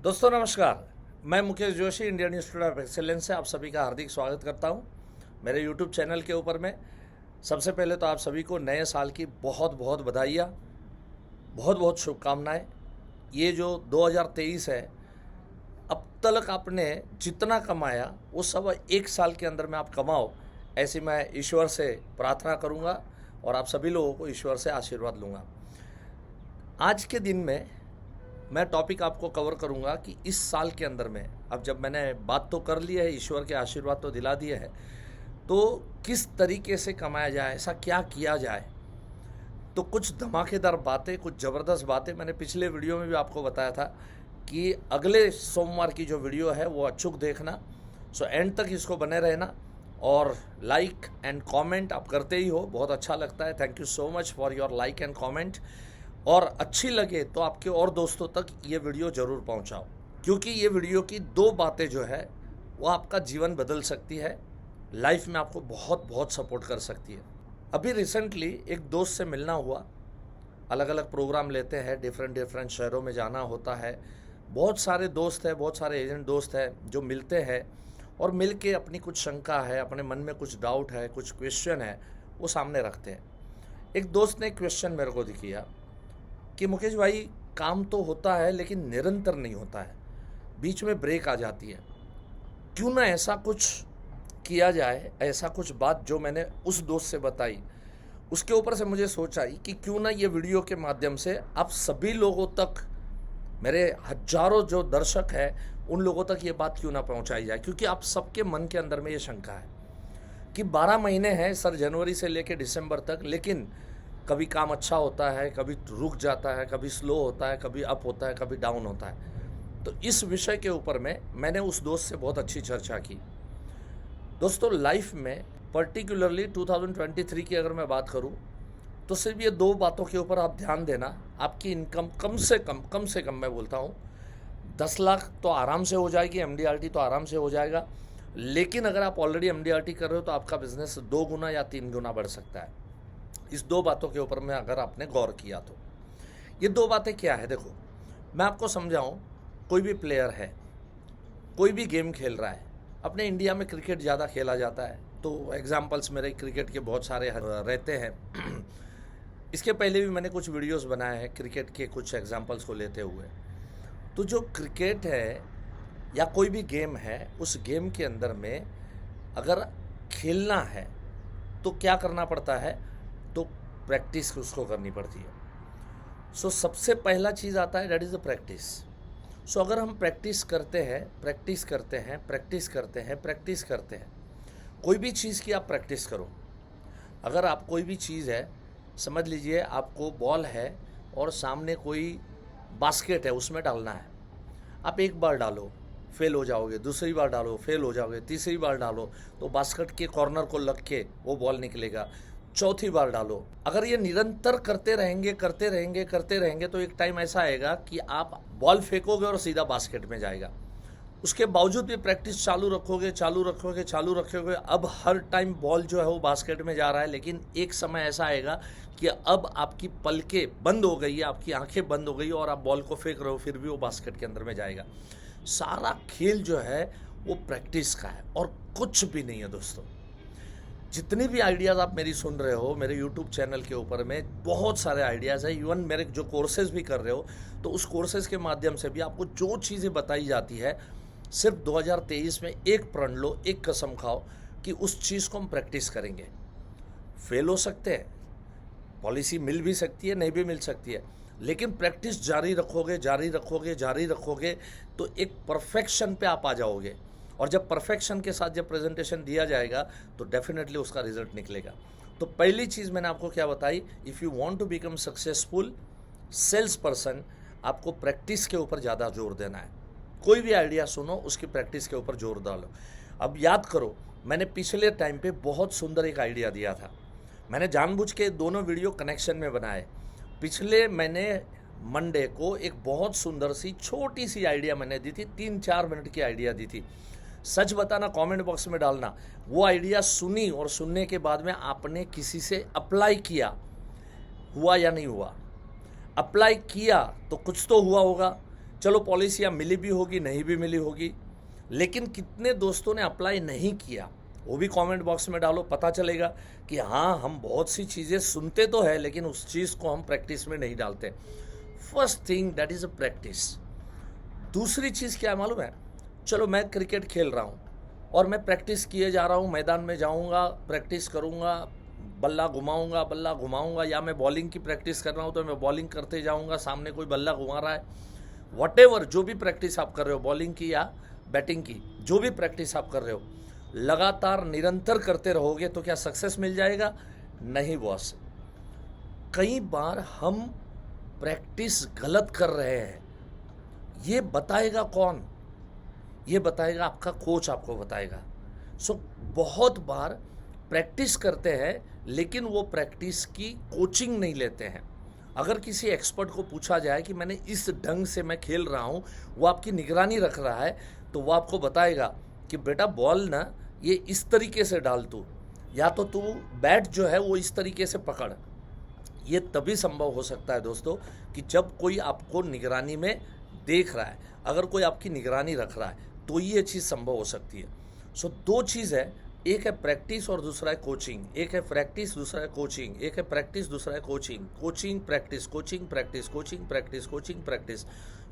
दोस्तों नमस्कार। मैं Mukesh Joshi, Indian institute of excellence से आप सभी का हार्दिक स्वागत करता हूं मेरे यूट्यूब चैनल के ऊपर में। सबसे पहले तो आप सभी को नए साल की बहुत बहुत बधाइयाँ, बहुत बहुत शुभकामनाएं। ये जो 2023 है, अब तक आपने जितना कमाया वो सब एक साल के अंदर में आप कमाओ, ऐसी मैं ईश्वर से प्रार्थना करूँगा और आप सभी लोगों को ईश्वर से आशीर्वाद लूँगा। आज के दिन में मैं टॉपिक आपको कवर करूंगा कि इस साल के अंदर में, अब जब मैंने बात तो कर ली है, ईश्वर के आशीर्वाद तो दिला दिए हैं, तो किस तरीके से कमाया जाए, ऐसा क्या किया जाए। तो कुछ धमाकेदार बातें, कुछ ज़बरदस्त बातें मैंने पिछले वीडियो में भी आपको बताया था कि अगले सोमवार की जो वीडियो है वो अचूक देखना। सो एंड तक इसको बने रहना और लाइक एंड कमेंट आप करते ही हो, बहुत अच्छा लगता है। Thank you so much for your like and comment. और अच्छी लगे तो आपके और दोस्तों तक ये वीडियो ज़रूर पहुंचाओ, क्योंकि ये वीडियो की दो बातें जो है वो आपका जीवन बदल सकती है, लाइफ में आपको बहुत बहुत सपोर्ट कर सकती है। अभी रिसेंटली एक दोस्त से मिलना हुआ, अलग अलग प्रोग्राम लेते हैं, डिफरेंट शहरों में जाना होता है। बहुत सारे दोस्त हैं, बहुत सारे एजेंट दोस्त हैं जो मिलते हैं और मिल के अपनी कुछ शंका है, अपने मन में कुछ डाउट है, कुछ क्वेश्चन है, वो सामने रखते हैं। एक दोस्त ने क्वेश्चन मेरे को किया कि मुकेश भाई, काम तो होता है लेकिन निरंतर नहीं होता है, बीच में ब्रेक आ जाती है, क्यों ना ऐसा कुछ किया जाए। ऐसा कुछ बात जो मैंने उस दोस्त से बताई, उसके ऊपर से मुझे सोच आई कि क्यों ना ये वीडियो के माध्यम से आप सभी लोगों तक, मेरे हजारों जो दर्शक हैं उन लोगों तक ये बात क्यों ना पहुंचाई जाए। क्योंकि आप सबके मन के अंदर में ये शंका है कि 12 महीने हैं सर, जनवरी से लेकर दिसंबर तक, लेकिन कभी काम अच्छा होता है, कभी रुक जाता है, कभी स्लो होता है, कभी अप होता है, कभी डाउन होता है। तो इस विषय के ऊपर में मैंने उस दोस्त से बहुत अच्छी चर्चा की। दोस्तों, लाइफ में पर्टिकुलरली 2023 की अगर मैं बात करूं तो सिर्फ ये दो बातों के ऊपर आप ध्यान देना। आपकी इनकम कम से कम मैं बोलता हूँ 10 लाख तो आराम से हो जाएगी, एमडीआरटी तो आराम से हो जाएगा। लेकिन अगर आप ऑलरेडी एमडीआरटी कर रहे हो तो आपका बिजनेस 2 गुना या 3 गुना बढ़ सकता है। इस दो बातों के ऊपर में अगर आपने गौर किया तो ये दो बातें क्या है, देखो मैं आपको समझाऊं। कोई भी प्लेयर है, कोई भी गेम खेल रहा है, अपने इंडिया में क्रिकेट ज़्यादा खेला जाता है, तो एग्जाम्पल्स मेरे क्रिकेट के बहुत सारे रहते हैं। इसके पहले भी मैंने कुछ वीडियोस बनाए हैं क्रिकेट के कुछ एग्जाम्पल्स को लेते हुए। तो जो क्रिकेट है या कोई भी गेम है, उस गेम के अंदर में अगर खेलना है तो क्या करना पड़ता है, तो प्रैक्टिस उसको करनी पड़ती है। सो सबसे पहला चीज़ आता है, दैट इज़ द प्रैक्टिस। सो अगर हम प्रैक्टिस करते हैं, कोई भी चीज़ की आप प्रैक्टिस करो। अगर आप कोई भी चीज़ है, समझ लीजिए आपको बॉल है और सामने कोई बास्केट है, उसमें डालना है। आप एक बार डालो, फेल हो जाओगे, दूसरी बार डालो, फेल हो जाओगे, तीसरी बार डालो तो बास्केट के कॉर्नर को लग के वो बॉल निकलेगा, चौथी बार डालो। अगर ये निरंतर करते रहेंगे तो एक टाइम ऐसा आएगा कि आप बॉल फेंकोगे और सीधा बास्केट में जाएगा। उसके बावजूद भी प्रैक्टिस चालू रखोगे, अब हर टाइम बॉल जो है वो बास्केट में जा रहा है, लेकिन एक समय ऐसा आएगा कि अब आपकी पलकें बंद हो गई है, आपकी आंखें बंद हो गई और आप बॉल को फेंक रहे हो, फिर भी वो बास्केट के अंदर में जाएगा। सारा खेल जो है वो प्रैक्टिस का है और कुछ भी नहीं है। दोस्तों, जितनी भी आइडियाज़ आप मेरी सुन रहे हो मेरे यूट्यूब चैनल के ऊपर में, बहुत सारे आइडियाज़ है। इवन मेरे जो कोर्सेज़ भी कर रहे हो, तो उस कोर्सेज़ के माध्यम से भी आपको जो चीज़ें बताई जाती है, सिर्फ 2023 में एक प्रण लो, एक कसम खाओ कि उस चीज़ को हम प्रैक्टिस करेंगे। फेल हो सकते हैं, पॉलिसी मिल भी सकती है, नहीं भी मिल सकती है, लेकिन प्रैक्टिस जारी रखोगे तो एक परफेक्शन पे आप आ जाओगे। और जब परफेक्शन के साथ जब प्रेजेंटेशन दिया जाएगा तो डेफिनेटली उसका रिजल्ट निकलेगा। तो पहली चीज़ मैंने आपको क्या बताई, if you want to become successful sales person, आपको प्रैक्टिस के ऊपर ज़्यादा जोर देना है। कोई भी आइडिया सुनो, उसकी प्रैक्टिस के ऊपर जोर डालो। अब याद करो, मैंने पिछले टाइम पे बहुत सुंदर एक आइडिया दिया था। मैंने जानबूझ के दोनों वीडियो कनेक्शन में बनाए। पिछले मैंने मंडे को एक बहुत सुंदर सी छोटी सी आइडिया मैंने दी थी, 3-4 मिनट की आइडिया दी थी। सच बताना, कमेंट बॉक्स में डालना वो आइडिया सुनी और सुनने के बाद में आपने किसी से अप्लाई किया, हुआ या नहीं हुआ। अप्लाई किया तो कुछ तो हुआ होगा, चलो पॉलिसियाँ मिली भी होगी, नहीं भी मिली होगी, लेकिन कितने दोस्तों ने अप्लाई नहीं किया वो भी कमेंट बॉक्स में डालो, पता चलेगा कि हाँ हम बहुत सी चीज़ें सुनते तो है लेकिन उस चीज़ को हम प्रैक्टिस में नहीं डालते। First thing that is a practice. दूसरी चीज़ क्या है मालूम है, चलो मैं क्रिकेट खेल रहा हूँ और मैं प्रैक्टिस किए जा रहा हूँ, मैदान में जाऊँगा, प्रैक्टिस करूँगा, बल्ला घुमाऊँगा, या मैं बॉलिंग की प्रैक्टिस कर रहा हूँ तो मैं बॉलिंग करते जाऊँगा, सामने कोई बल्ला घुमा रहा है, व्हाटएवर जो भी प्रैक्टिस आप कर रहे हो, बॉलिंग की या बैटिंग की, जो भी प्रैक्टिस आप कर रहे हो, लगातार निरंतर करते रहोगे तो क्या सक्सेस मिल जाएगा? नहीं बॉस। कई बार हम प्रैक्टिस गलत कर रहे हैं, ये बताएगा कौन? ये बताएगा आपका कोच, आपको बताएगा। सो बहुत बार प्रैक्टिस करते हैं लेकिन वो प्रैक्टिस की कोचिंग नहीं लेते हैं। अगर किसी एक्सपर्ट को पूछा जाए कि मैंने इस ढंग से मैं खेल रहा हूँ, वो आपकी निगरानी रख रहा है, तो वो आपको बताएगा कि बेटा बॉल ना ये इस तरीके से डाल तू, या तो तू बैट जो है वो इस तरीके से पकड़। ये तभी संभव हो सकता है दोस्तों कि जब कोई आपको निगरानी में देख रहा है, अगर कोई आपकी निगरानी रख रहा है तो ये चीज़ संभव हो सकती है। सो दो चीज़ है, एक है प्रैक्टिस और दूसरा है कोचिंग। एक है प्रैक्टिस, दूसरा है कोचिंग। एक है प्रैक्टिस, दूसरा है coaching. Coaching practice, coaching practice, coaching practice, coaching practice,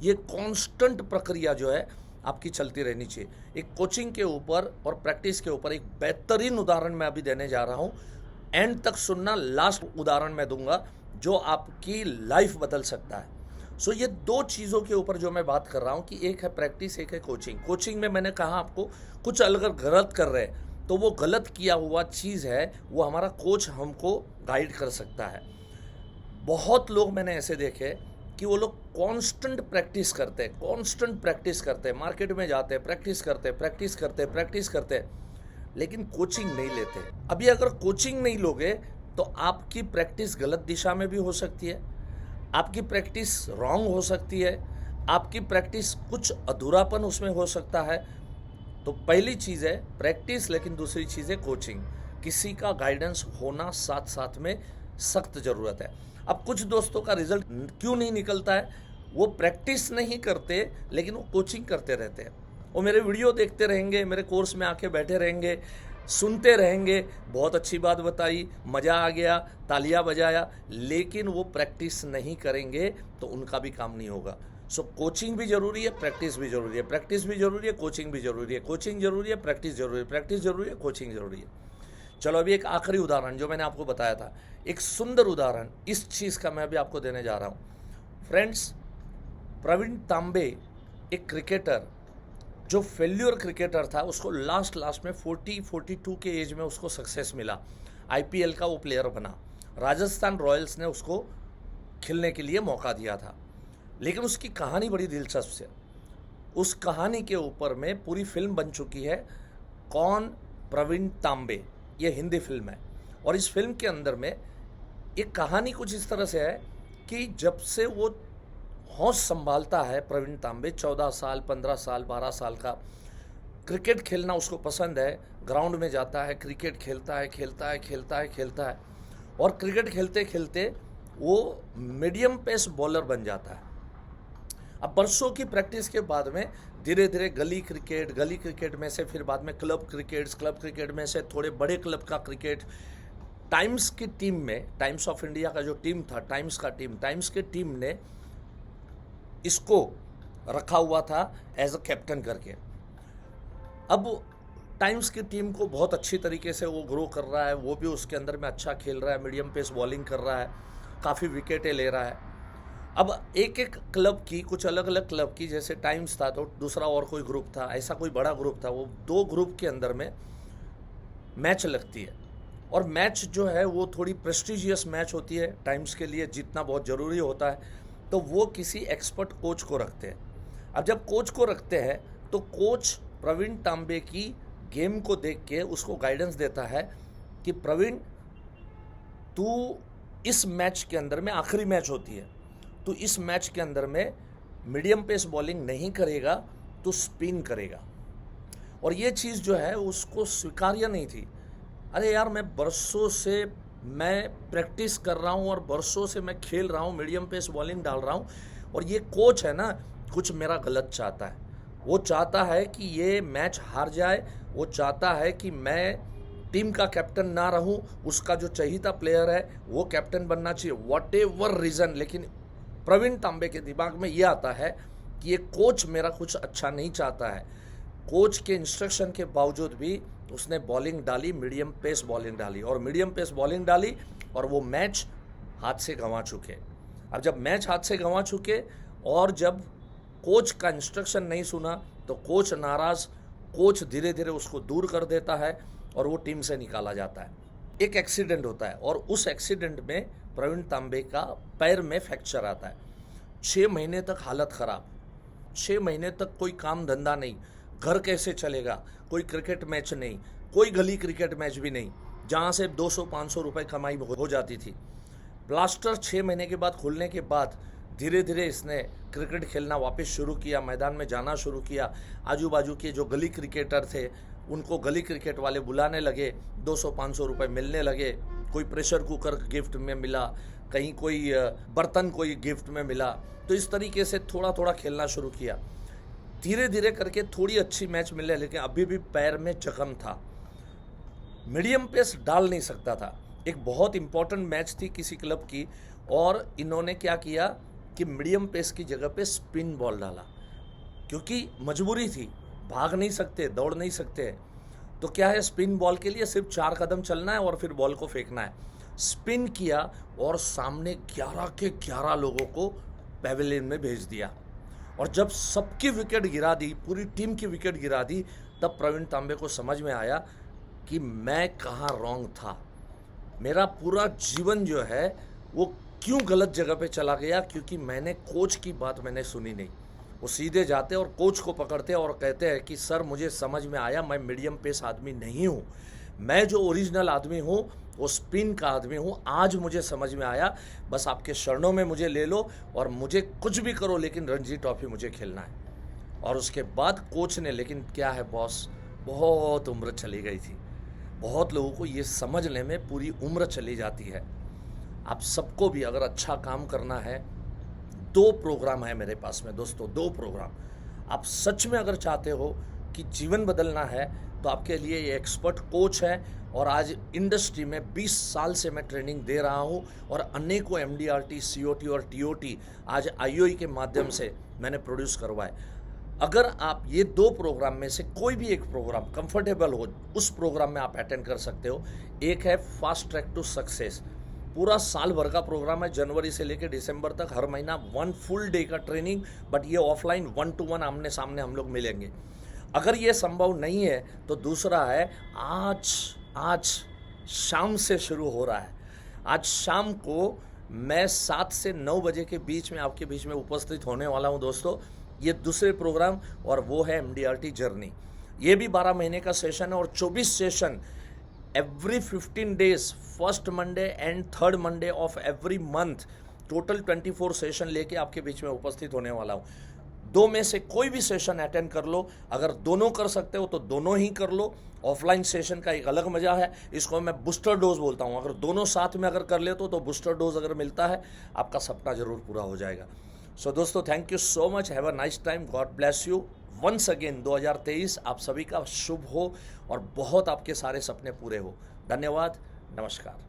ये कांस्टेंट प्रक्रिया जो है आपकी चलती रहनी चाहिए। एक कोचिंग के ऊपर और प्रैक्टिस के ऊपर एक बेहतरीन उदाहरण मैं अभी देने जा रहा हूँ, एंड तक सुनना, लास्ट उदाहरण मैं दूंगा जो आपकी लाइफ बदल सकता है। सो ये दो चीज़ों के ऊपर जो मैं बात कर रहा हूँ कि एक है प्रैक्टिस, एक है कोचिंग। कोचिंग में मैंने कहा आपको कुछ अगर गलत कर रहे हैं तो वो गलत किया हुआ चीज़ है, वो हमारा कोच हमको गाइड कर सकता है। बहुत लोग मैंने ऐसे देखे कि वो लोग कांस्टेंट प्रैक्टिस करते हैं, कांस्टेंट प्रैक्टिस करते हैं, मार्केट में जाते हैं, प्रैक्टिस करते हैं, प्रैक्टिस करते हैं, प्रैक्टिस करते हैं, लेकिन कोचिंग नहीं लेते। अभी अगर कोचिंग नहीं लोगे तो आपकी प्रैक्टिस गलत दिशा में भी हो सकती है, आपकी प्रैक्टिस रॉन्ग हो सकती है, आपकी प्रैक्टिस कुछ अधूरापन उसमें हो सकता है। तो पहली चीज़ है प्रैक्टिस, लेकिन दूसरी चीज़ है कोचिंग। किसी का गाइडेंस होना साथ साथ में सख्त ज़रूरत है। अब कुछ दोस्तों का रिजल्ट क्यों नहीं निकलता है? वो प्रैक्टिस नहीं करते लेकिन वो कोचिंग करते रहते हैं। वो मेरे वीडियो देखते रहेंगे, मेरे कोर्स में आके बैठे रहेंगे, सुनते रहेंगे, बहुत अच्छी बात बताई, मज़ा आ गया, तालियां बजाया, लेकिन वो प्रैक्टिस नहीं करेंगे तो उनका भी काम नहीं होगा। सो कोचिंग भी जरूरी है, प्रैक्टिस भी जरूरी है, प्रैक्टिस भी जरूरी है, कोचिंग भी जरूरी है, कोचिंग जरूरी है, प्रैक्टिस जरूरी है, प्रैक्टिस जरूरी है, कोचिंग जरूरी है। चलो अभी एक आखिरी उदाहरण जो मैंने आपको बताया था, एक सुंदर उदाहरण इस चीज़ का मैं अभी आपको देने जा रहा हूँ। फ्रेंड्स, प्रवीण तांबे एक क्रिकेटर जो फेल्यूर क्रिकेटर था, उसको लास्ट में 42 के एज में उसको सक्सेस मिला, आईपीएल का वो प्लेयर बना, राजस्थान रॉयल्स ने उसको खेलने के लिए मौका दिया था। लेकिन उसकी कहानी बड़ी दिलचस्प है। उस कहानी के ऊपर में पूरी फिल्म बन चुकी है, कौन? प्रवीण तांबे। ये हिंदी फिल्म है और इस फिल्म के अंदर में एक कहानी कुछ इस तरह से है कि जब से वो होश संभालता है प्रवीण तांबे, 14 साल, 15 साल, 12 साल का, क्रिकेट खेलना उसको पसंद है, ग्राउंड में जाता है, क्रिकेट खेलता है और क्रिकेट खेलते खेलते वो मीडियम पेस बॉलर बन जाता है। अब बरसों की प्रैक्टिस के बाद में धीरे धीरे गली क्रिकेट में से फिर बाद में क्लब क्रिकेट में से थोड़े बड़े क्लब का क्रिकेट, टाइम्स की टीम में, टाइम्स ऑफ इंडिया का जो टीम था, टाइम्स की टीम ने इसको रखा हुआ था एज अ कैप्टन करके। अब टाइम्स की टीम को बहुत अच्छी तरीके से वो ग्रो कर रहा है, वो भी उसके अंदर में अच्छा खेल रहा है, मीडियम पेस बॉलिंग कर रहा है, काफ़ी विकेटें ले रहा है। अब एक एक क्लब की, कुछ अलग अलग क्लब की, जैसे टाइम्स था तो दूसरा और कोई ग्रुप था, ऐसा कोई बड़ा ग्रुप था, वो दो ग्रुप के अंदर में मैच लगती है और मैच जो है वो थोड़ी प्रेस्टिजियस मैच होती है, टाइम्स के लिए जीतना बहुत ज़रूरी होता है, तो वो किसी एक्सपर्ट कोच को रखते हैं। अब जब कोच को रखते हैं तो कोच प्रवीण तांबे की गेम को देख के उसको गाइडेंस देता है कि प्रवीण, तू इस मैच के अंदर में, आखिरी मैच होती है, तो इस मैच के अंदर में मीडियम पेस बॉलिंग नहीं करेगा, तो स्पिन करेगा। और ये चीज़ जो है उसको स्वीकार्य नहीं थी। अरे यार, मैं बरसों से मैं प्रैक्टिस कर रहा हूँ और बरसों से मैं खेल रहा हूँ, मीडियम पेस बॉलिंग डाल रहा हूँ, और ये कोच है ना, कुछ मेरा गलत चाहता है। वो चाहता है कि ये मैच हार जाए, वो चाहता है कि मैं टीम का कैप्टन ना रहूं, उसका जो चहीता प्लेयर है वो कैप्टन बनना चाहिए, वॉट एवर रीज़न। लेकिन प्रवीण तांबे के दिमाग में ये आता है कि ये कोच मेरा कुछ अच्छा नहीं चाहता है। कोच के इंस्ट्रक्शन के बावजूद भी उसने बॉलिंग डाली, मीडियम पेस बॉलिंग डाली, और मीडियम पेस बॉलिंग डाली और वो मैच हाथ से गंवा चुके। अब जब मैच हाथ से गंवा चुके और जब कोच का इंस्ट्रक्शन नहीं सुना तो कोच नाराज़, कोच धीरे धीरे उसको दूर कर देता है और वो टीम से निकाला जाता है। एक एक्सीडेंट होता है और उस एक्सीडेंट में प्रवीण तांबे का पैर में फ्रैक्चर आता है। 6 महीने तक हालत ख़राब, 6 महीने तक कोई काम धंधा नहीं, घर कैसे चलेगा, कोई क्रिकेट मैच नहीं, कोई गली क्रिकेट मैच भी नहीं जहाँ से 200-500 रुपये कमाई हो जाती थी। प्लास्टर 6 महीने के बाद खुलने के बाद धीरे धीरे इसने क्रिकेट खेलना वापस शुरू किया, मैदान में जाना शुरू किया। आजू बाजू के जो गली क्रिकेटर थे उनको गली क्रिकेट वाले बुलाने लगे, 200-500 रुपये मिलने लगे। कोई प्रेशर कुकर गिफ्ट में मिला, कहीं कोई बर्तन कोई गिफ्ट में मिला। तो इस तरीके से थोड़ा थोड़ा खेलना शुरू किया। धीरे धीरे करके थोड़ी अच्छी मैच मिले, लेकिन अभी भी पैर में जख्म था, मीडियम पेस डाल नहीं सकता था। एक बहुत इंपॉर्टेंट मैच थी किसी क्लब की और इन्होंने क्या किया कि मीडियम पेस की जगह पे स्पिन बॉल डाला, क्योंकि मजबूरी थी, भाग नहीं सकते, दौड़ नहीं सकते। तो क्या है, स्पिन बॉल के लिए सिर्फ 4 कदम चलना है और फिर बॉल को फेंकना है। स्पिन किया और सामने 11 के 11 लोगों को पेविलियन में भेज दिया। और जब सबकी विकेट गिरा दी, पूरी टीम की विकेट गिरा दी, तब प्रवीण तांबे को समझ में आया कि मैं कहाँ रॉन्ग था। मेरा पूरा जीवन जो है वो क्यों गलत जगह पे चला गया, क्योंकि मैंने कोच की बात मैंने सुनी नहीं। वो सीधे जाते और कोच को पकड़ते और कहते हैं कि सर मुझे समझ में आया, मैं मीडियम पेस आदमी नहीं हूँ, मैं जो ओरिजिनल आदमी हूँ वो स्पिन का आदमी हूँ। आज मुझे समझ में आया, बस आपके शरणों में मुझे ले लो और मुझे कुछ भी करो, लेकिन रणजी ट्रॉफी मुझे खेलना है। और उसके बाद कोच ने, लेकिन क्या है बॉस, बहुत उम्र चली गई थी। बहुत लोगों को ये समझने में पूरी उम्र चली जाती है। आप सबको भी अगर अच्छा काम करना है, 2 प्रोग्राम है मेरे पास में दोस्तों, 2 प्रोग्राम। आप सच में अगर चाहते हो कि जीवन बदलना है तो आपके लिए ये एक्सपर्ट कोच है। और आज इंडस्ट्री में 20 साल से मैं ट्रेनिंग दे रहा हूँ और अनेकों MDRT, COT और TOT आज IOE के माध्यम से मैंने प्रोड्यूस करवाए। अगर आप ये 2 प्रोग्राम में से कोई भी एक प्रोग्राम कंफर्टेबल हो, उस प्रोग्राम में आप अटेंड कर सकते हो। एक है फास्ट ट्रैक टू सक्सेस, पूरा साल भर का प्रोग्राम है, जनवरी से लेकर दिसंबर तक, हर महीना 1 फुल डे का ट्रेनिंग, बट ये ऑफलाइन 1-to-1 आमने सामने हम लोग मिलेंगे। अगर ये संभव नहीं है तो दूसरा है, आज शाम से शुरू हो रहा है। आज शाम को मैं 7 से 9 बजे के बीच में आपके बीच में उपस्थित होने वाला हूं दोस्तों। ये दूसरे प्रोग्राम, और वो है MDRT जर्नी। ये भी 12 महीने का सेशन है और 24 session every 15 days, first Monday and third Monday of every month, total 24 session लेके आपके बीच में उपस्थित होने वाला हूँ। 2 में से कोई भी सेशन अटेंड कर लो। अगर दोनों कर सकते हो तो दोनों ही कर लो। ऑफलाइन सेशन का एक अलग मजा है, इसको मैं बूस्टर डोज बोलता हूँ। अगर दोनों साथ में अगर कर लेते हो तो बूस्टर डोज अगर मिलता है, आपका सपना जरूर पूरा हो जाएगा। सो दोस्तों, thank you so much, have a nice time, God bless you once again. 2023 आप सभी का शुभ हो और बहुत आपके सारे सपने पूरे हो। धन्यवाद, नमस्कार।